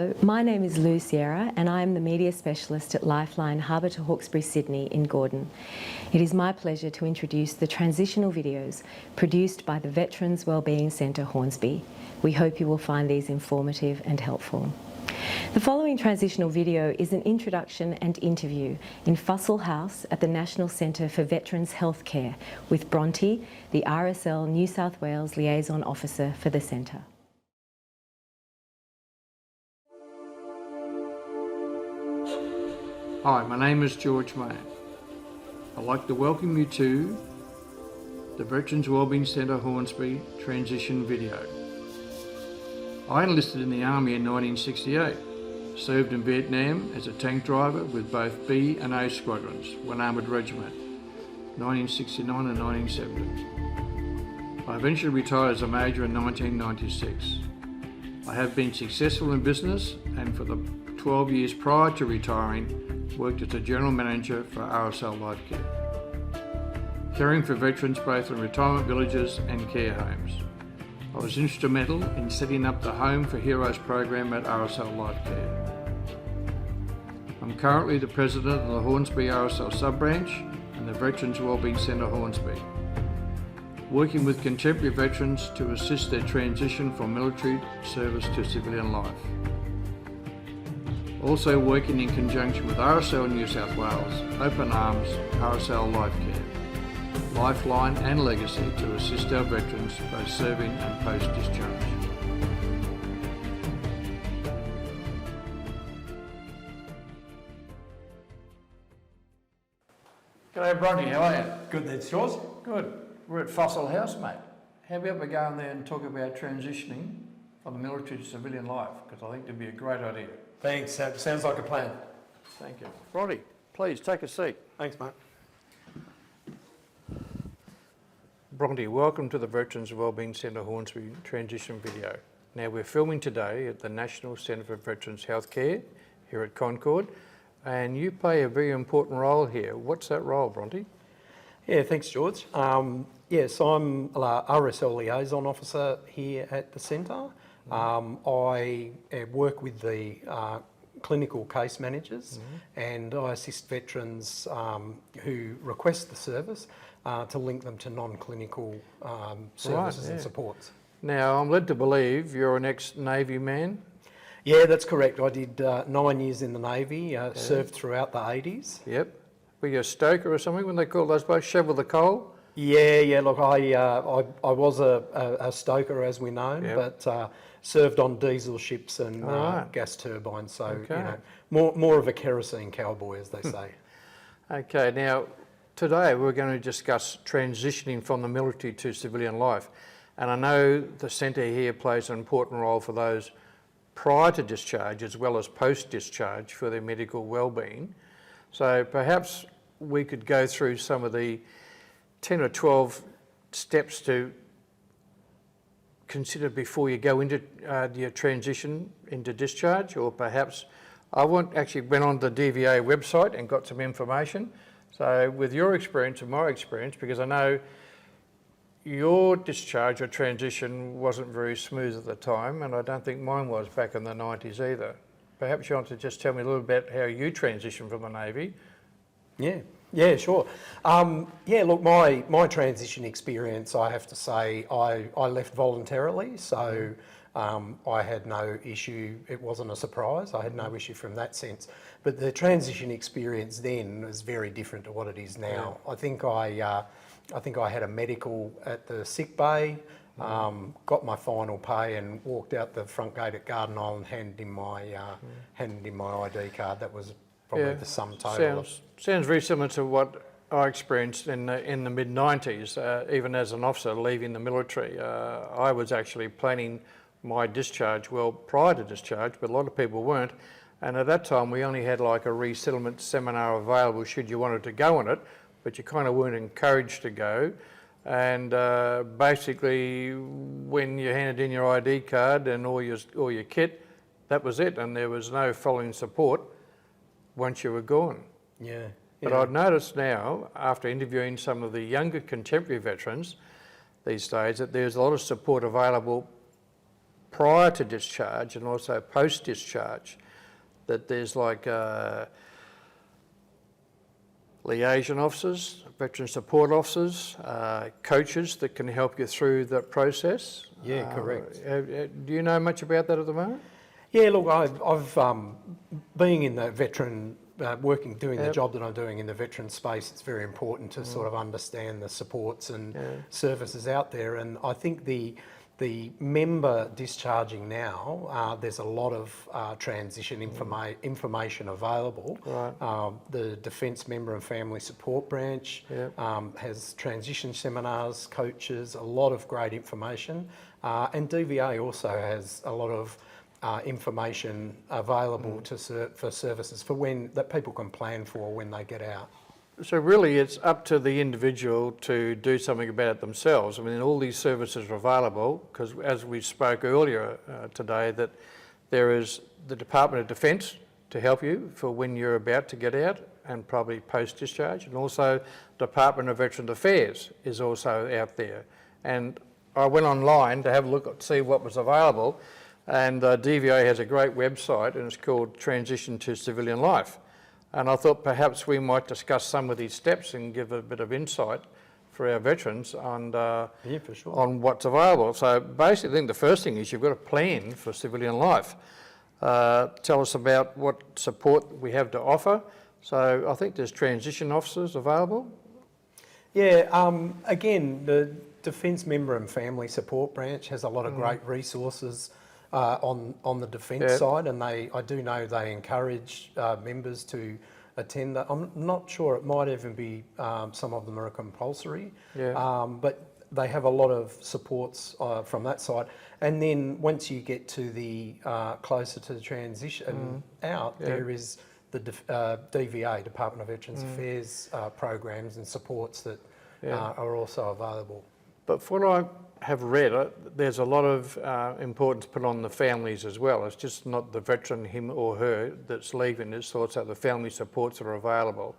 Hello, my name is Lou Sierra and I am the Media Specialist at Lifeline Harbour to Hawkesbury, Sydney in Gordon. It is my pleasure to introduce the transitional videos produced by the Veterans Wellbeing Centre Hornsby. We hope you will find these informative and helpful. The following transitional video is an introduction and interview in Fussell House at the National Centre for Veterans Healthcare with Bronte, the RSL New South Wales Liaison Officer for the Centre. Hi, my name is George May. I'd like to welcome you to the Veterans Wellbeing Centre Hornsby transition video. I enlisted in the Army in 1968, served in Vietnam as a tank driver with both B and A squadrons, 1 Armoured Regiment, 1969 and 1970. I eventually retired as a Major in 1996. I have been successful in business and for the 12 years prior to retiring, worked as a General Manager for RSL Life Care, caring for veterans both in retirement villages and care homes. I was instrumental in setting up the Home for Heroes program at RSL Life Care. I'm currently the President of the Hornsby RSL sub-branch and the Veterans Wellbeing Centre Hornsby, working with contemporary veterans to assist their transition from military service to civilian life. Also working in conjunction with RSL New South Wales, Open Arms, RSL Life Care, Lifeline and Legacy to assist our veterans both serving and post-discharge. G'day Bronte, how are you? Good, that's yours. Good. We're at Fussell House, mate. Have you ever gone there and talk about transitioning from the military to civilian life? Because I think it'd be a great idea. Thanks, sounds like a plan. Thank you. Bronte, please take a seat. Thanks, mate. Bronte, welcome to the Veterans Wellbeing Centre Hornsby transition video. Now we're filming today at the National Centre for Veterans Healthcare here at Concord, and you play a very important role here. What's that role, Bronte? Yeah, thanks, George. Yes, I'm RSL Liaison Officer here at the Centre. I work with the clinical case managers and I assist veterans who request the service to link them to non-clinical services and supports. Now, I'm led to believe you're an ex-Navy man? Yeah, that's correct. I did 9 years in the Navy, served throughout the 80s. Yep. Were you a stoker or something when they call those blokes, shovel the coal? Yeah, look, I was a stoker, as we know, but served on diesel ships and gas turbines, so you know, more of a kerosene cowboy, as they say. Okay, now today we're going to discuss transitioning from the military to civilian life, and I know the centre here plays an important role for those prior to discharge as well as post-discharge for their medical well-being. So perhaps we could go through some of the 10 or 12 steps to consider before you go into your transition into discharge, or perhaps actually went on the DVA website and got some information. So with your experience and my experience, because I know your discharge or transition wasn't very smooth at the time, and I don't think mine was back in the 90s either. Perhaps you want to just tell me a little bit how you transitioned from the Navy. Yeah, sure. Look, my transition experience, I have to say, I left voluntarily, so I had no issue. It wasn't a surprise. I had no issue from that sense. But the transition experience then is very different to what it is now. I think I had a medical at the sick bay, got my final pay and walked out the front gate at Garden Island, handed in my ID card. That was probably the sum total. Sounds very similar to what I experienced in the mid-90s, even as an officer leaving the military. I was actually planning my discharge well prior to discharge, but a lot of people weren't. And at that time, we only had like a resettlement seminar available should you wanted to go on it, but you kind of weren't encouraged to go. And basically, when you handed in your ID card and all your kit, that was it, and there was no following support once you were gone. Yeah. But I've noticed now, after interviewing some of the younger contemporary veterans these days, that there's a lot of support available prior to discharge and also post-discharge, that there's like liaison officers, veteran support officers, coaches that can help you through that process. Yeah, correct. Do you know much about that at the moment? Yeah, look, I've being in the veteran, doing the job that I'm doing in the veteran space, it's very important to sort of understand the supports and services out there. And I think the member discharging now, there's a lot of transition information available. Right. The Defence Member and Family Support Branch has transition seminars, coaches, a lot of great information. And DVA also has a lot of information available for services that people can plan for when they get out. So really it's up to the individual to do something about it themselves. I mean, all these services are available because, as we spoke earlier today, that there is the Department of Defence to help you for when you're about to get out and probably post-discharge, and also Department of Veterans Affairs is also out there. And I went online to have a look at, see what was available, and DVA has a great website and it's called Transition to Civilian Life. And I thought perhaps we might discuss some of these steps and give a bit of insight for our veterans on, for sure. on what's available. So basically, I think the first thing is you've got a plan for civilian life. Tell us about what support we have to offer. So I think there's transition officers available. Yeah, again, the Defence Member and Family Support Branch has a lot of great resources on the defence side, and I do know they encourage members to attend that. I'm not sure, it might even be some of them are compulsory, but they have a lot of supports from that side. And then once you get to the closer to the transition out, there is the DVA, Department of Veterans Affairs programs and supports that are also available. But for what I have read, there's a lot of importance put on the families as well. It's just not the veteran, him or her, that's leaving. It's also the family supports that are available.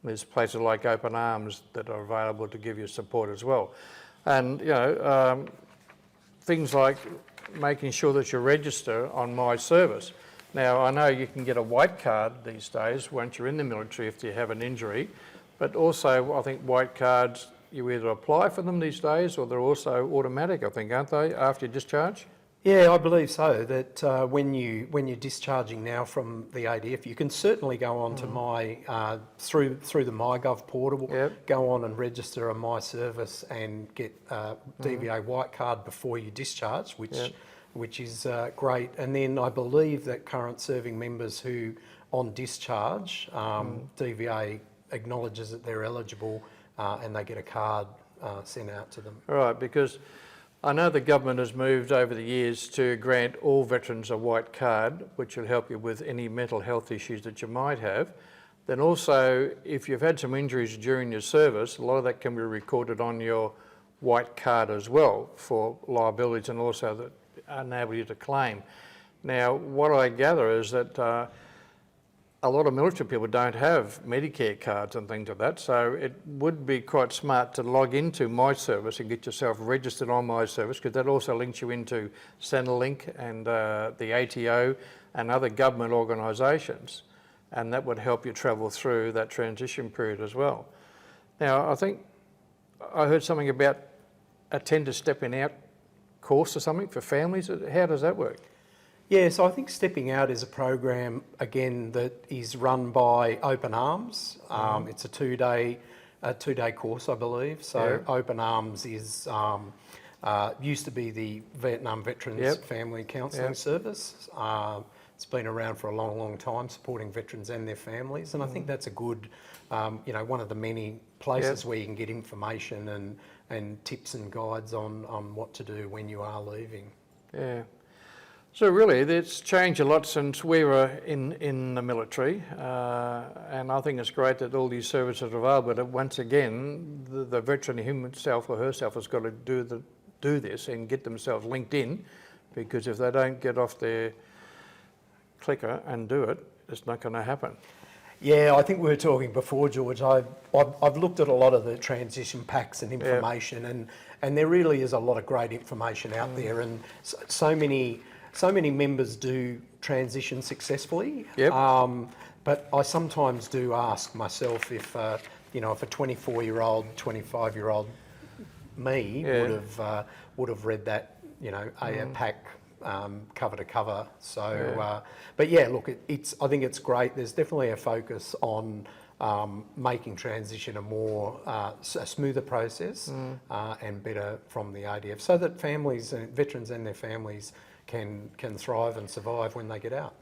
There's places like Open Arms that are available to give you support as well. And, you know, things like making sure that you register on My Service. Now, I know you can get a white card these days once you're in the military if you have an injury, but also I think white cards, you either apply for them these days or they're also automatic, I think, aren't they, after you discharge? Yeah, I believe so, that when you're discharging now from the ADF, you can certainly go on to through the MyGov portal, go on and register a My Service and get DVA white card before you discharge, which is great. And then I believe that current serving members who on discharge, DVA acknowledges that they're eligible and they get a card sent out to them. Right, because I know the government has moved over the years to grant all veterans a white card, which will help you with any mental health issues that you might have. Then also, if you've had some injuries during your service, a lot of that can be recorded on your white card as well for liabilities and also that enable you to claim. Now, what I gather is that a lot of military people don't have Medicare cards and things like that, so it would be quite smart to log into My Service and get yourself registered on My Service, because that also links you into Centrelink and the ATO and other government organisations, and that would help you travel through that transition period as well. Now, I think I heard something about a tender stepping out course or something for families. How does that work? Yeah, so I think Stepping Out is a program, again, that is run by Open Arms. It's a two-day course, I believe. So Open Arms is used to be the Vietnam Veterans Family Counselling Service. It's been around for a long, long time, supporting veterans and their families. And I think that's a good, one of the many places where you can get information and tips and guides on what to do when you are leaving. Yeah. So really, it's changed a lot since we were in the military, and I think it's great that all these services are available. But once again, the veteran himself or herself has got to do this and get themselves linked in, because if they don't get off their clicker and do it, it's not going to happen. Yeah, I think we were talking before, George. I've looked at a lot of the transition packs and information, and there really is a lot of great information out there, and so many members do transition successfully. Yep. But I sometimes do ask myself if if a 24-year-old, 25-year-old me would have read that a pack cover to cover. So, but yeah, look, I think it's great. There's definitely a focus on making transition a smoother process and better from the ADF, so that families and veterans and their families can thrive and survive when they get out.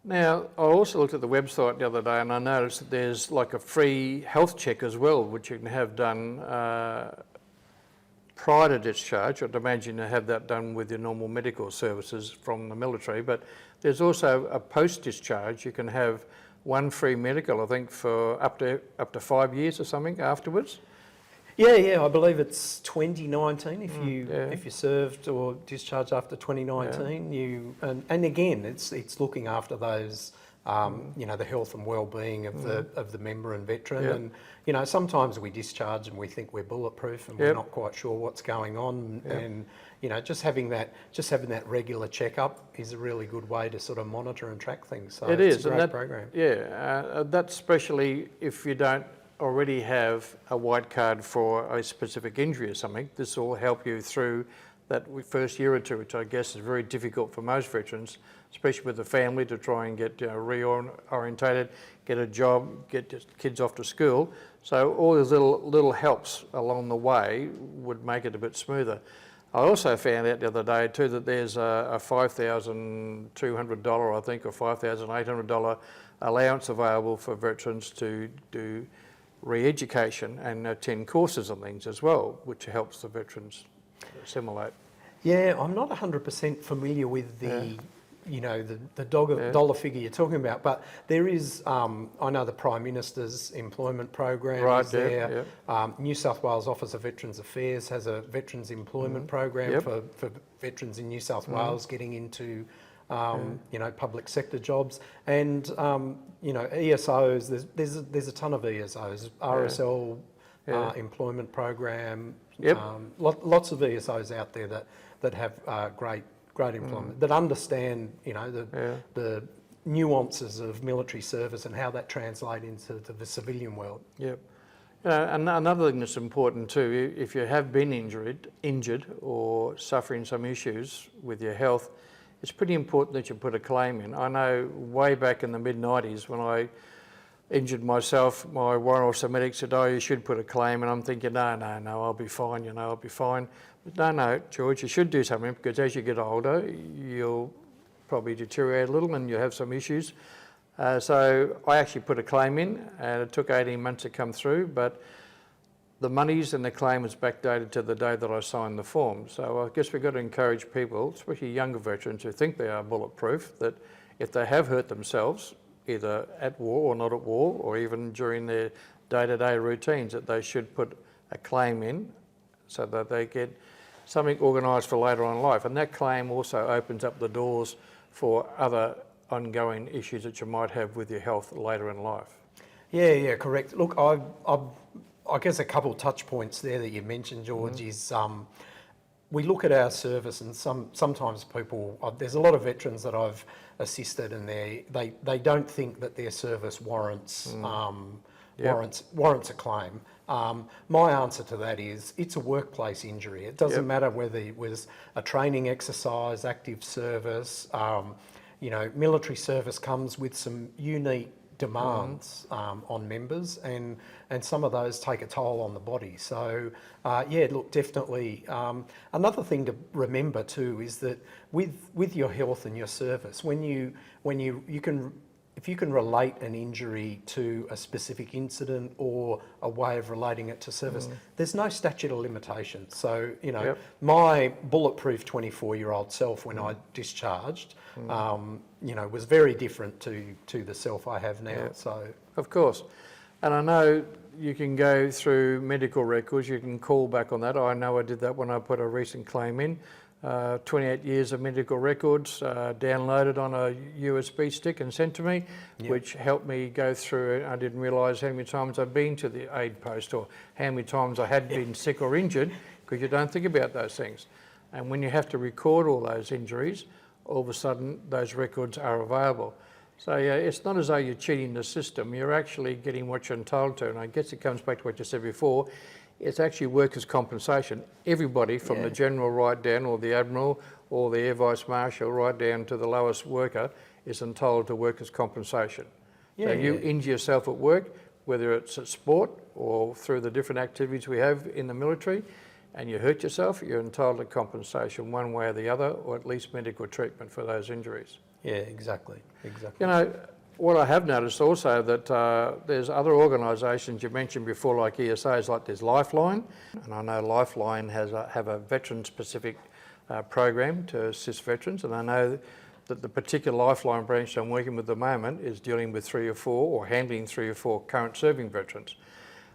Now, I also looked at the website the other day and I noticed that there's like a free health check as well, which you can have done prior to discharge. I'd imagine you have that done with your normal medical services from the military, but there's also a post-discharge. You can have one free medical, I think, for up to 5 years or something afterwards. Yeah, I believe it's 2019 if you served or discharged after 2019. And again, it's looking after those the health and well-being of the member and veteran. And sometimes we discharge and we think we're bulletproof and we're not quite sure what's going on. And just having that regular checkup is a really good way to sort of monitor and track things. So it's a great program. Yeah, that's especially if you don't already have a white card for a specific injury or something. This will help you through that first year or two, which I guess is very difficult for most veterans, especially with the family, to try and get reorientated, get a job, get your kids off to school. So all those little helps along the way would make it a bit smoother. I also found out the other day too that there's a $5,200, I think, or $5,800 allowance available for veterans to do re-education and attend courses and things as well, which helps the veterans assimilate. Yeah, I'm not 100% familiar with the dollar figure you're talking about, but there is, I know the Prime Minister's employment program is there. New South Wales Office of Veterans Affairs has a veterans employment program for veterans in New South Wales getting into public sector jobs, and ESOs. There's a ton of ESOs, RSL employment program. Lots of ESOs out there that have great employment, that understand the nuances of military service and how that translates into the civilian world. Yep. And another thing that's important too, if you have been injured or suffering some issues with your health, it's pretty important that you put a claim in. I know way back in the mid-90s when I injured myself, my warrant officer medic said, "Oh, you should put a claim," and I'm thinking, no, I'll be fine, I'll be fine. But no, George, you should do something, because as you get older, you'll probably deteriorate a little and you'll have some issues. So I actually put a claim in, and it took 18 months to come through, but the monies and the claim was backdated to the day that I signed the form. So I guess we've got to encourage people, especially younger veterans who think they are bulletproof, that if they have hurt themselves, either at war or not at war, or even during their day-to-day routines, that they should put a claim in so that they get something organised for later on in life. And that claim also opens up the doors for other ongoing issues that you might have with your health later in life. Yeah, correct. Look, I guess a couple of touch points there that you mentioned, George, is we look at our service, and sometimes people, there's a lot of veterans that I've assisted, and they don't think that their service warrants a claim. My answer to that is it's a workplace injury. It doesn't matter whether it was a training exercise, active service. Military service comes with some unique demands on members, and some of those take a toll on the body. So look, definitely. Another thing to remember too is that with your health and your service, if you can relate an injury to a specific incident or a way of relating it to service, there's no statute of limitations. So, my bulletproof 24-year-old self when I discharged, was very different to the self I have now. Yeah. So, of course. And I know you can go through medical records, you can call back on that. I know I did that when I put a recent claim in. 28 years of medical records downloaded on a USB stick and sent to me, which helped me go through. I didn't realise how many times I'd been to the aid post or how many times I had been sick or injured, because you don't think about those things. And when you have to record all those injuries, all of a sudden those records are available. So it's not as though you're cheating the system, you're actually getting what you're entitled to. And I guess it comes back to what you said before, it's actually workers' compensation. Everybody from the general right down, or the admiral, or the air vice marshal, right down to the lowest worker is entitled to workers' compensation. So you injure yourself at work, whether it's at sport or through the different activities we have in the military, and you hurt yourself, you're entitled to compensation one way or the other, or at least medical treatment for those injuries. Yeah, exactly. You know, what I have noticed also that there's other organisations you mentioned before, like ESAs, like there's Lifeline, and I know Lifeline have a veteran-specific program to assist veterans, and I know that the particular Lifeline branch I'm working with at the moment is dealing with 3 or 4, or handling 3 or 4 current serving veterans.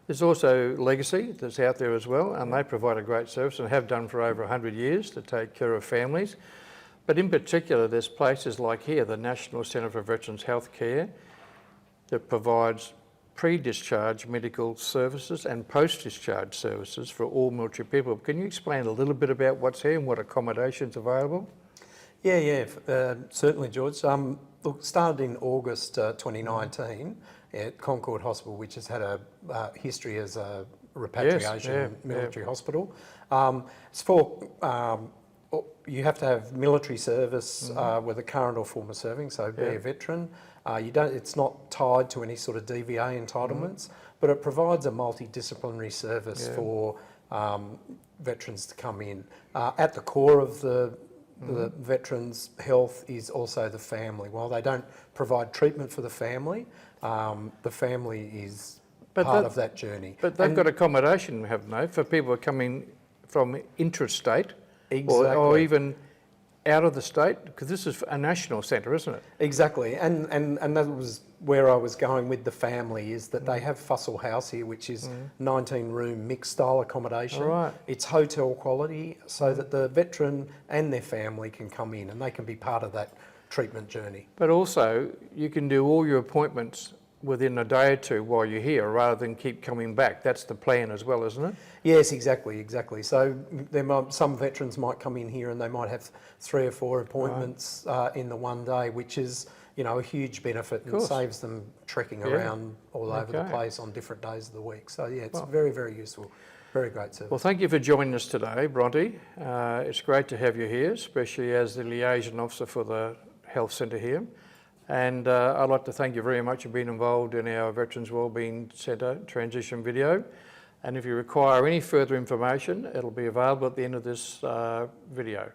There's also Legacy that's out there as well, and they provide a great service and have done for over 100 years to take care of families. But in particular, there's places like here, the National Centre for Veterans Healthcare, that provides pre-discharge medical services and post-discharge services for all military people. Can you explain a little bit about what's here and what accommodation's available? Yeah, certainly, George. Look, started in August 2019 at Concord Hospital, which has had a history as a repatriation military hospital. It's for you have to have military service with a current or former serving, so be a veteran. It's not tied to any sort of DVA entitlements, but it provides a multidisciplinary service for veterans to come in. At the core of the veterans' health is also the family. While they don't provide treatment for the family is part of that journey. But they've got accommodation, haven't they, for people who are coming from intrastate? Exactly. Or even out of the state, because this is a national centre, isn't it? Exactly, and that was where I was going with the family, is that they have Fussell House here, which is 19-room mixed-style accommodation. Right. It's hotel quality, so that the veteran and their family can come in and they can be part of that treatment journey. But also, you can do all your appointments within a day or two while you're here, rather than keep coming back. That's the plan as well, isn't it? Yes, exactly. So some veterans might come in here and they might have 3 or 4 appointments in the one day, which is, you know, a huge benefit and saves them trekking around all over the place on different days of the week. So yeah, it's very, very useful. Very great service. Well, thank you for joining us today, Bronte. It's great to have you here, especially as the liaison officer for the health centre here. And I'd like to thank you very much for being involved in our Veterans Wellbeing Centre transition video. And if you require any further information, it'll be available at the end of this video.